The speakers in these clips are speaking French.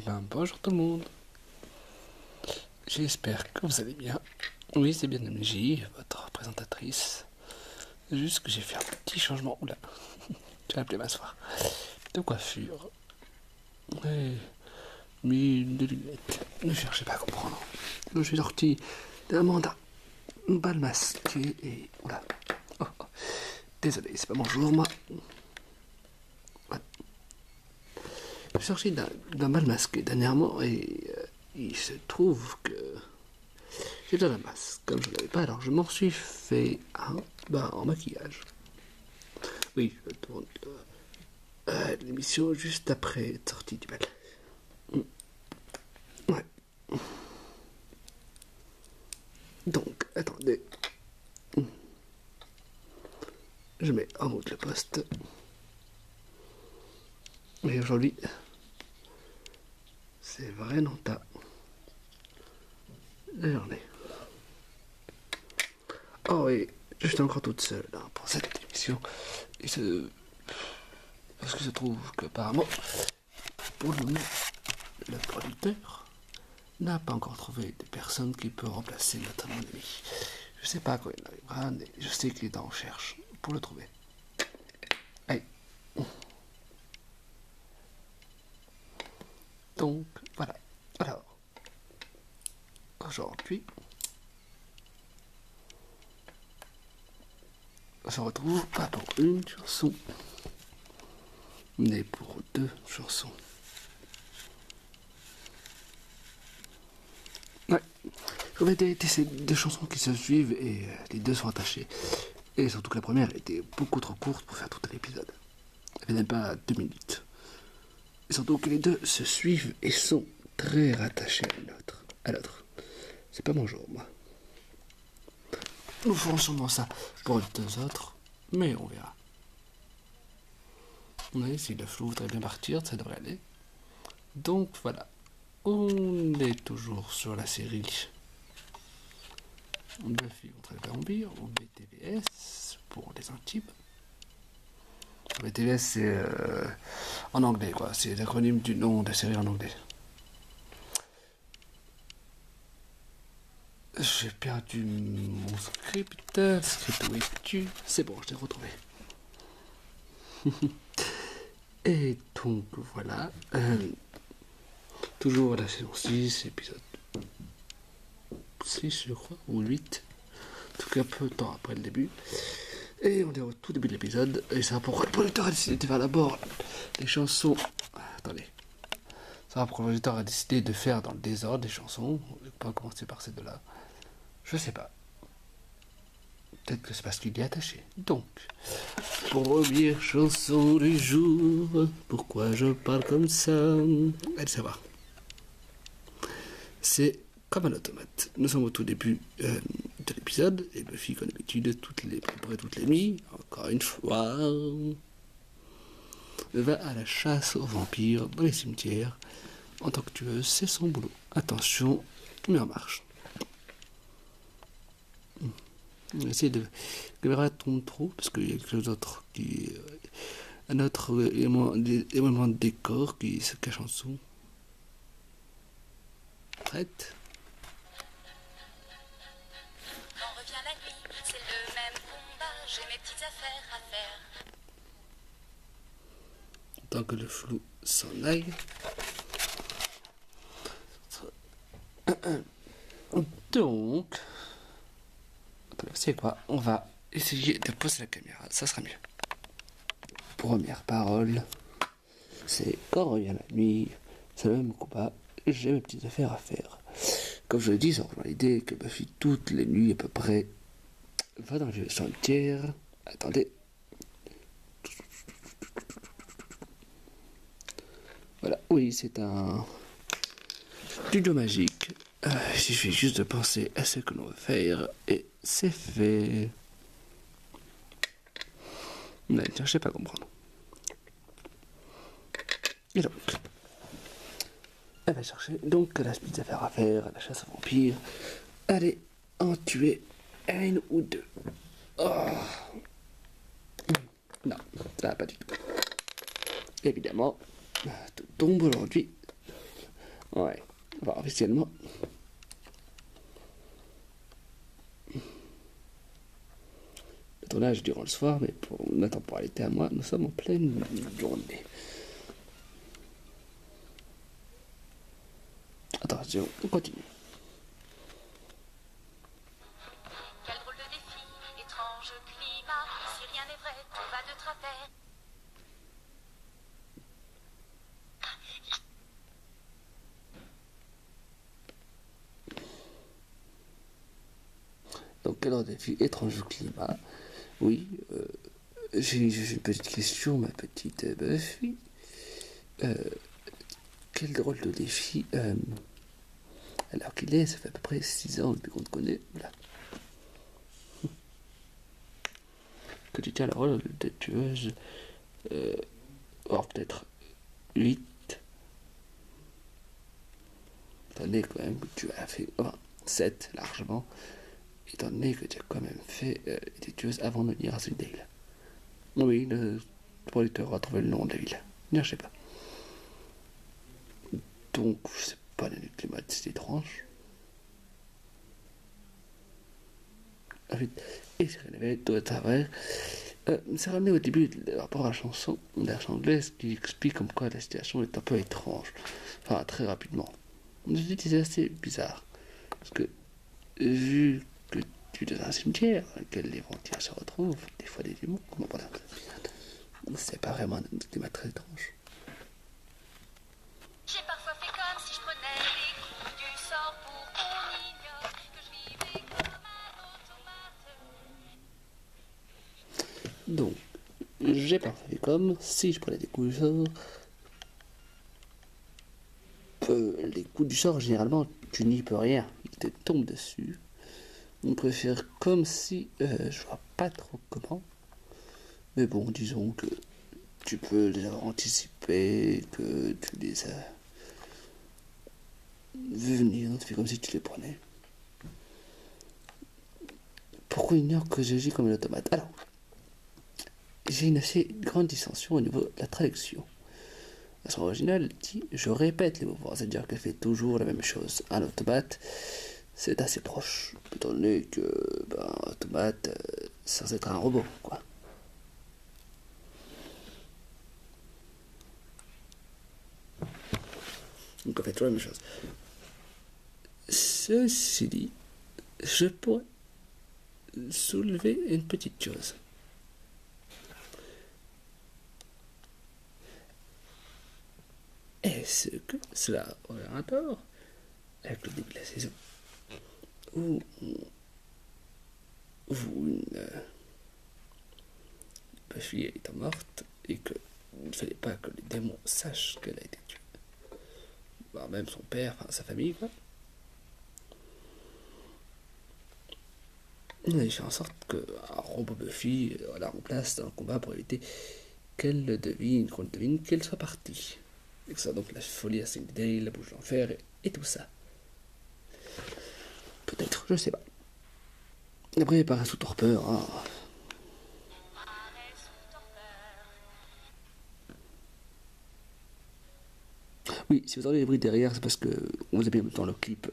ben bonjour tout le monde. J'espère que vous allez bien. Oui, c'est bien MJ, votre présentatrice. C'est juste que j'ai fait un petit changement. Oula, j'ai appelé m'asseoir. De coiffure. Et mis de lunettes. Ne cherchez pas à comprendre. Je suis sorti d'un mandat. Bal masqué et. Oula. Oh, oh. Désolé, c'est pas mon jour, moi. Ouais. Je suis sorti d'un bal masqué dernièrement et il se trouve que j'ai déjà la masse. Comme je ne l'avais pas, alors je m'en suis fait un en maquillage. Oui, je tourne l'émission juste après être sortie du bal. Ouais. Donc, attendez. Je mets en mode le poste. Et aujourd'hui, c'est vraiment ta la journée. Oh, et je suis encore toute seule là, pour cette émission. Parce que se trouve qu'apparemment, pour le moment, le producteur n'a pas encore trouvé de personne qui peut remplacer notre ami. Je sais pas quand il arrivera, mais je sais qu'il est en recherche pour le trouver. Allez. Donc, voilà. Alors, aujourd'hui, on se retrouve pas pour une chanson, mais pour deux chansons. Ouais, je vais tester deux chansons qui se suivent et les deux sont attachées. Et surtout que la première était beaucoup trop courte pour faire tout l'épisode. Elle n'est pas 2 minutes. Et surtout que les deux se suivent et sont très rattachés à l'autre. C'est pas mon jour, moi. Nous ferons sûrement ça pour les deux autres, mais on verra. Oui, si le flou voudrait bien partir, ça devrait aller. Donc voilà, on est toujours sur la série Buffy contre les vampires, ou BTVS pour les intimes. BTVS c'est en anglais quoi, c'est l'acronyme du nom de la série en anglais. J'ai perdu mon script. Où es-tu? C'est bon, je l'ai retrouvé. Et donc voilà. Toujours la saison 6, épisode 6 je crois, ou 8. En tout cas peu de temps après le début. Et on est au tout début de l'épisode. Et c'est pourquoi le producteur a décidé de faire d'abord les chansons. Attendez. Ça va, pourquoi le producteur a décidé de faire dans le désordre des chansons. On ne va pas commencer par ces deux-là. Je sais pas. Peut-être que c'est parce qu'il est attaché. Donc, première chanson du jour. Pourquoi je parle comme ça? Allez savoir. C'est comme un automate. Nous sommes au tout début de l'épisode. Et Buffy, comme d'habitude, à peu près toutes les nuits, encore une fois, va à la chasse aux vampires dans les cimetières. En tant que tueuse, c'est son boulot. Attention, mais en marche. On va essayer de caméra tombe trop parce qu'il y a quelque chose d'autre qui un autre élément de décor qui se cache en dessous. Prête? Quand revient la nuit, c'est le même combat, j'ai mes petites affaires à faire. Tant que le flou s'en aille. Donc, c'est quoi? On va essayer de poser la caméra, ça sera mieux. Première parole, c'est quand revient la nuit, c'est le même combat, j'ai mes petites affaires à faire. Comme je l'ai dit, ça rejoint l'idée que Buffy, toutes les nuits à peu près, va dans le cimetière. Attendez. Voilà, oui, c'est un studio magique. Il suffit juste de penser à ce que l'on veut faire et c'est fait. Ne cherchez pas à comprendre. Et donc, elle va chercher donc la petite affaire à faire, la chasse aux vampires. Allez en tuer une ou deux. Oh. Non, ça va pas du tout. Évidemment, tout tombe aujourd'hui. Ouais, enfin, officiellement. Le tournage durant le soir, mais pour notre temporalité à moi, nous sommes en pleine journée. Attention, on continue. Quel drôle de défi, étrange climat. Si rien n'est vrai, tout va de travers. Donc, quel défi étrange climat. Oui, j'ai une petite question, ma petite Buffy. Quel drôle de défi. Alors qu'il est, ça fait à peu près 6 ans depuis qu'on te connaît. Là. Que tu tiens la rôle de tueuse. Or, peut-être 8. Étant donné quand même que tu as fait 7 largement. Étant donné que tu as quand même fait des tueuses avant de venir à Sunnydale. Oui, le producteur a trouvé le nom de la ville. Je sais pas. Donc, je sais pas, le climat c'est étrange. Ensuite, et c'est révélé tout à travers. C'est ramené au début de rapport à la chanson, de la chanson anglaise, qui explique comme quoi la situation est un peu étrange. Enfin, très rapidement. Je me dis que c'est assez bizarre. Parce que, vu que tu es dans un cimetière dans lequel les vampires se retrouvent, des fois des démons, comment pas c'est pas vraiment un climat très étrange. J'ai parfois fait comme si je prenais les coups du sort pour qu'on ignore que je vivais comme un automate. Donc, j'ai parfois fait comme si je prenais des coups du sort. Les coups du sort, généralement, tu n'y peux rien. Ils te tombent dessus. On préfère comme si, je vois pas trop comment. Mais bon, disons que tu peux les avoir anticipés, que tu les as vus venir, tu fais comme si tu les prenais. Pourquoi ignore que j'agis comme un automate? Alors, j'ai une assez grande dissension au niveau de la traduction. La version originale dit je répète les mouvements, c'est-à-dire qu'elle fait toujours la même chose. Un automate, c'est assez proche, étant donné que un automate, c'est censé être un robot, quoi. Donc on fait toujours la même chose. Ceci dit, je pourrais soulever une petite chose. Est-ce que cela aurait un rapport avec le début de la saison où une Buffy étant morte et qu'il ne fallait pas que les démons sachent qu'elle a été tuée, voire même son père, enfin sa famille, quoi. On a fait en sorte qu'un robot Buffy la remplace dans le combat pour éviter qu'on devine qu'elle soit partie. Et que ça donc la folie à Sunnydale, la bouche d'enfer et tout ça. Peut-être, je sais pas. Après, par sous torpeur, hein. Oui, si vous entendez les bruits derrière, c'est parce que on vous a mis en même temps le clip.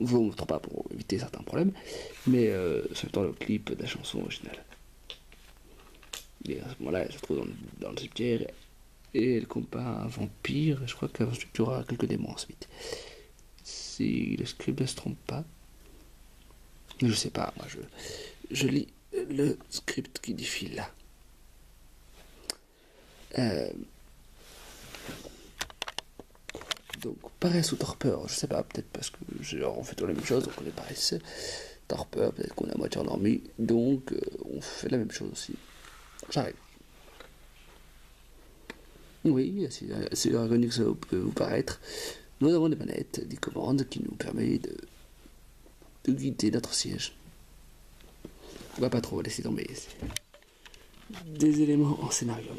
Vous ne montre pas pour éviter certains problèmes, mais c'est en même temps le clip de la chanson originale. Et à ce moment-là, elle se trouve dans le cimetière et elle combat un vampire. Je crois qu'ensuite il y aura quelques démons ensuite. Si le script ne se trompe pas. Je sais pas, moi je lis le script qui défile là. Donc, paresse ou torpeur, je sais pas, peut-être parce que on fait toujours la même chose, donc on est paresseux. Torpeur, peut-être qu'on est à moitié endormi, donc on fait la même chose aussi. J'arrive. Oui, c'est ironique que ça peut vous paraître. Nous avons des manettes, des commandes qui nous permettent de guider notre siège. On va pas trop laisser tomber. Des éléments en scénario.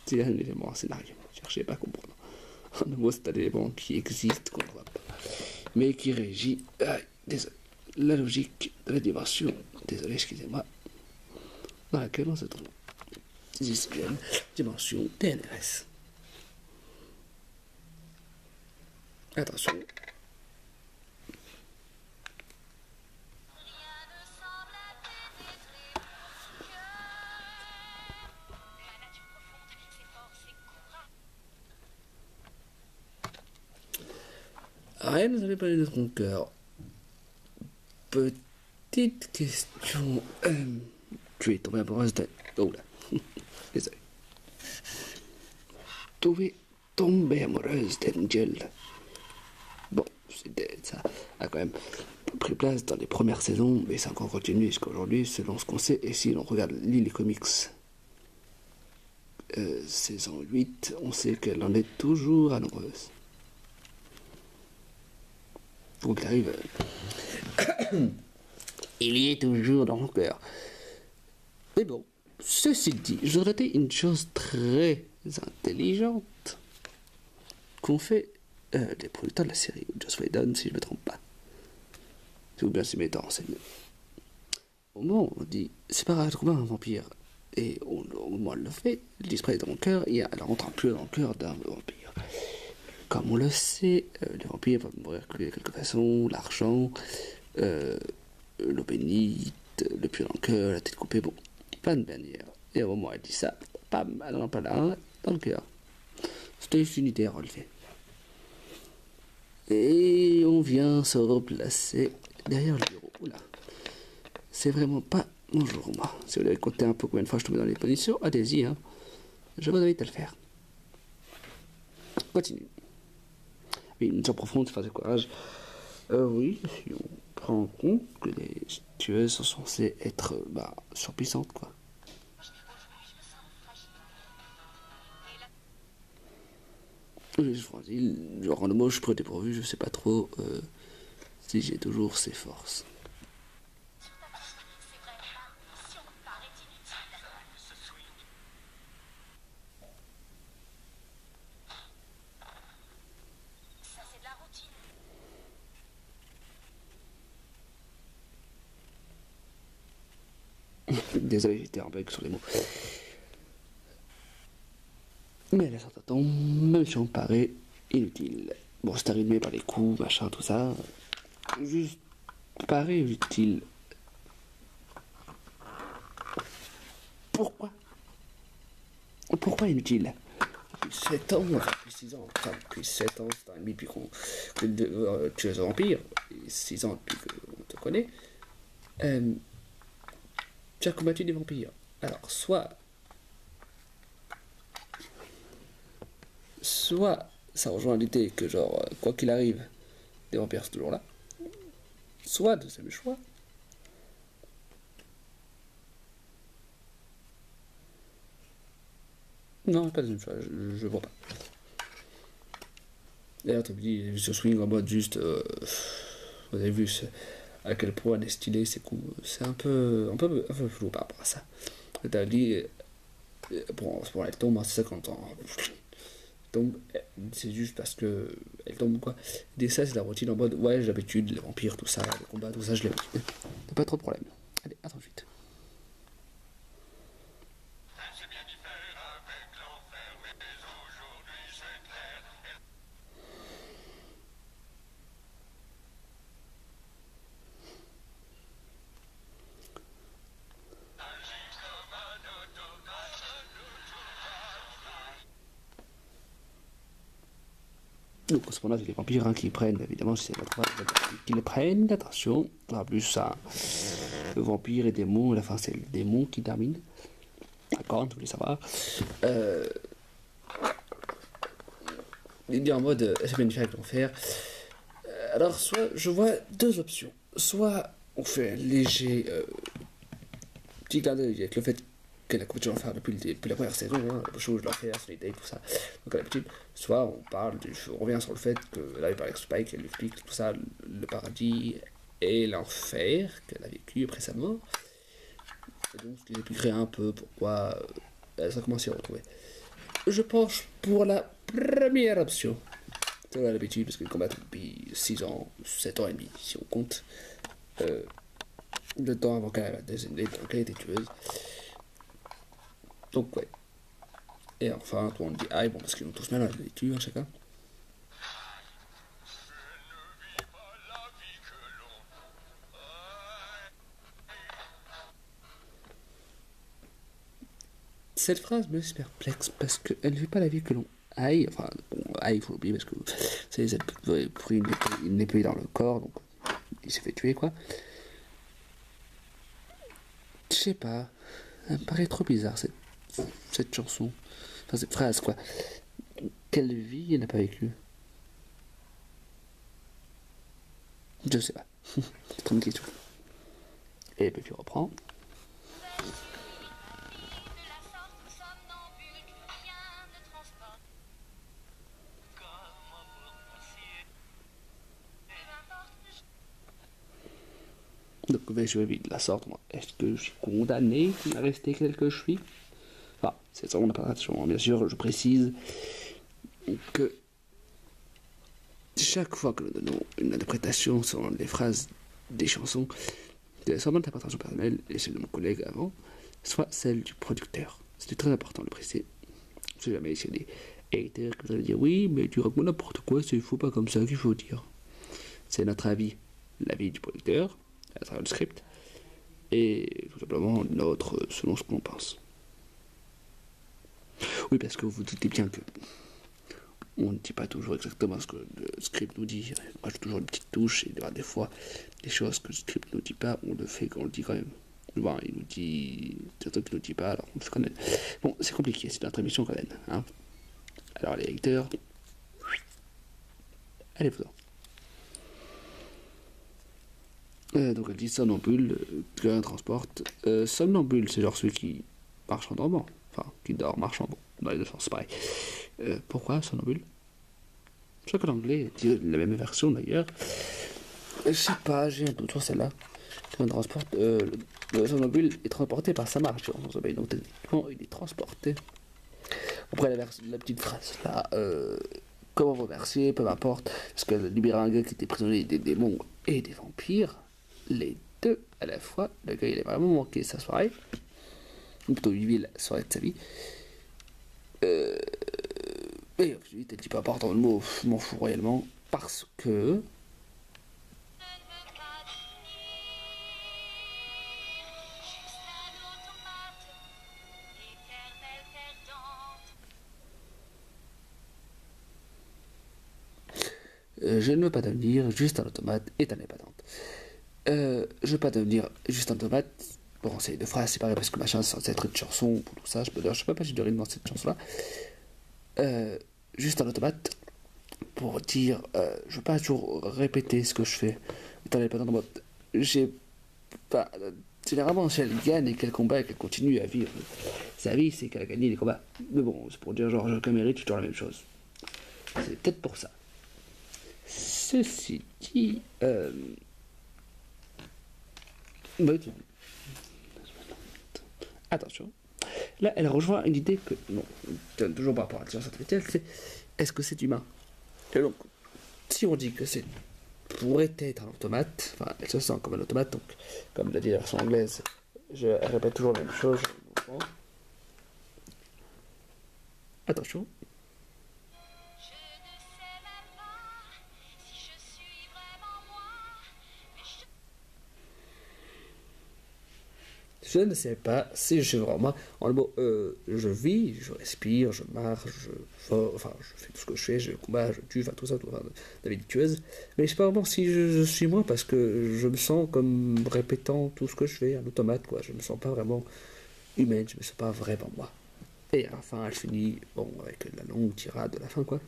C'est un élément en scénario. Cherchez pas à comprendre. En un mot, c'est un élément qui existe, qu'on ne voit pas. Mais qui régit désolé, la logique de la dimension, désolé, excusez-moi, dans laquelle on se trouve. C'est une dimension TNRS. Attention. Rien ne semble pénétrer mon cœur. La nature profonde avec ses forces et courage. Rien ne savait pas de ton cœur. Petite question. Tu es tombé amoureuse de... Oh là. Désolé. Tombé amoureuse d'Angel. Bon, ça a quand même pris place dans les premières saisons, mais ça a encore continué jusqu'à aujourd'hui, selon ce qu'on sait. Et si l'on regarde les comics, saison 8, on sait qu'elle en est toujours amoureuse. Donc il arrive... il y est toujours dans mon cœur. Mais bon, ceci dit, je noté une chose très intelligente qu'ont fait les producteurs de la série, Joss Whedon, si je ne me trompe pas. Ou bien ses metteurs en scène. Au moment où on dit, c'est pas grave de trouver un vampire, et au moment où elle le fait, elle disparaît dans mon cœur, et elle rentre plus dans le cœur d'un vampire. Comme on le sait, les vampires peuvent mourir de quelque façon, l'argent, l'eau bénite, le pieu dans le cœur, la tête coupée, bon, plein de manières. Et au moment où elle dit ça, bam, elle en parle un dans le cœur. C'était juste une idée à relever. Et on vient se replacer derrière le bureau. Oula, c'est vraiment pas mon jour, moi. Si vous voulez compter un peu combien de fois je tombe dans les positions, allez-y, hein. Je vous invite à le faire. Continue. Oui, une nature profonde, c'est pas de courage. Oui, si on prend en compte que les tueuses sont censées être surpuissantes, quoi. Oui, je fragile, genre le mot je suis dépourvu, je sais pas trop si j'ai toujours ces forces. C'est vrai, ma mission paraît inutile. Ça, c'est de la routine. Désolé, j'étais un bug sur les mots. Mais la sorte temps, même si on paraît inutile. Bon, c'est arrivé par les coups, machin, tout ça. Juste paraît utile. Pourquoi Pourquoi inutile? Depuis 7 ans, enfin depuis 6 ans, enfin depuis 7 ans, c'est un demi depuis qu'on tu es un vampire, et 6 ans depuis qu'on te connaît, tu as combattu des vampires. Alors, soit ça rejoint l'idée que genre, quoi qu'il arrive, les vampires sont toujours là, soit, deuxième choix, non, pas deuxième choix, je vois pas. D'ailleurs, tu me dis, ce swing en mode juste, vous avez vu à quel point elle est stylée, c'est cool, c'est un peu flou par rapport à ça. T'as dit, bon, elle tombe à 50 ans. Tombe, c'est juste parce que elle tombe quoi. Dès ça, c'est la routine en mode ouais, j'ai l'habitude, les vampires, tout ça, les combats, tout ça, je l'ai l'habitude. T'as pas trop de problème. Allez, attends vite. Donc, cependant, c'est les vampires hein, qui prennent, évidemment, c'est qui les prennent, attention. En plus, ça, le vampire et démon, enfin, c'est le démon qui termine. D'accord, tu voulais savoir. Il dit en mode, c'est magnifique avec l'enfer. Alors, soit, je vois deux options. Soit, on fait un léger petit clin d'œil avec le fait qu'elle a coutume d'en faire depuis la première saison, hein, la chose de l'enfer, son idée, tout ça. Donc à l'habitude, soit on revient sur le fait que là il parle avec Spike, elle lui explique tout ça, le paradis et l'enfer qu'elle a vécu après sa mort. Et donc ce qui expliquerait un peu pourquoi elle a commencé à retrouver. Je penche pour la première option. C'est l'habitude parce qu'elle combat depuis 6 ans, 7 ans et demi, si on compte. Le temps avant qu'elle était tueuse. Donc ouais. Et enfin, tout le monde dit aïe, bon, parce qu'ils ont tous mal, ils les tuent, hein, chacun. Cette phrase me laisse perplexe parce qu'elle ne fait pas la vie que l'on aille. Enfin, bon, aille, il faut l'oublier parce que c'est pris une épée dans le corps, donc il s'est fait tuer, quoi. Je sais pas, elle me paraît trop bizarre cette chanson. Enfin, cette phrase, quoi. Quelle vie elle n'a pas vécu? Je sais pas. C'est trop une question. Et puis reprend. Donc je vis de la sorte, moi. Est-ce que je suis condamné à rester tel que je suis? Enfin, c'est ça mon interprétation. Bien sûr, je précise que chaque fois que nous donnons une interprétation sur les phrases des chansons, soit mon interprétation personnelle et celle de mon collègue avant, soit celle du producteur. C'est très important de le préciser. Si jamais il y a des haters qui vont dire oui, mais tu racontes n'importe quoi, c'est faux, pas comme ça qu'il faut dire. C'est notre avis, l'avis du producteur, à travers le script, et tout simplement notre selon ce qu'on pense. Oui, parce que vous vous doutez bien que on ne dit pas toujours exactement ce que le script nous dit. Moi, j'ai toujours une petite touche, et il y aura des fois des choses que le script ne nous dit pas, on le fait quand on le dit quand même. Bon, il nous dit des trucs qu'il ne nous dit pas, alors on le fait quand même. Bon, c'est compliqué, c'est notre émission quand même. Hein. Alors, les lecteurs, allez-vous-en. Donc, elle dit somnambule, quelqu'un transporte. Somnambule, c'est genre celui qui marche en dormant. Enfin, qui dort, marche en bon. Dans les deux sens, c'est pareil. Pourquoi somnambule? Je crois que l'anglais dit la même version d'ailleurs. Je sais pas, j'ai un doute sur celle-là. Le somnambule est transporté par sa marche dans son sommeil, donc techniquement il est transporté. Après la petite phrase là, comment vous remercier, peu m'importe, parce qu'elle libérait un gars qui était prisonnier des démons et des vampires, les deux à la fois. Le gars il a vraiment manqué sa soirée, ou plutôt vivre la soirée de sa vie. Et ensuite, elle dit pas important le mot, je m'en fous réellement, parce que. Je ne veux pas devenir juste un automate éternel patente. Je veux pas devenir juste un automate. Bon, c'est deux phrases séparées parce que machin, c'est censé être une chanson pour tout ça. Je sais pas si je de rythme dans cette chanson-là. Juste un automate pour dire, je veux pas toujours répéter ce que je fais. Éternel patente en mode, j'ai pas. Généralement, si elle gagne et qu'elle combat et qu'elle continue à vivre sa vie, c'est qu'elle a gagné les combats. Mais bon, c'est pour dire genre, je mérite, je toujours la même chose. C'est peut-être pour ça. Ceci dit, attention, là elle rejoint une idée que, non, toujours par rapport à l'intelligence artificielle, c'est est-ce que c'est humain? Et donc, si on dit que c'est pourrait être un automate, enfin elle se sent comme un automate, donc comme l'a dit la version anglaise, je répète toujours la même chose. Attention. Je ne sais pas si je suis vraiment. En le mot, je vis, je respire, je marche, enfin, je fais tout ce que je fais, je combats, je tue, enfin tout ça, enfin, la vie tueuse. Mais je sais pas vraiment si je suis moi parce que je me sens comme répétant tout ce que je fais, un automate, quoi. Je me sens pas vraiment humaine, je me sens pas vraiment moi. Et à la fin, elle finit, bon, avec la longue tirade de la fin, quoi.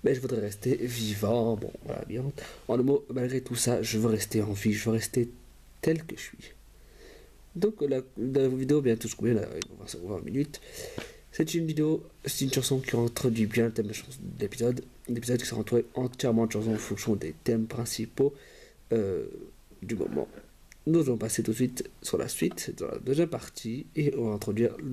Mais je voudrais rester vivant, bon, voilà, bien. En le mot, malgré tout ça, je veux rester en vie, je veux rester tel que je suis. Donc la vidéo bientôt se combien, on va 20 minutes. C'est une vidéo, c'est une chanson qui introduit bien le thème de l'épisode. L'épisode qui sera entouré entièrement de chansons en fonction des thèmes principaux du moment. Nous allons passer tout de suite sur la suite, dans la deuxième partie, et on va introduire le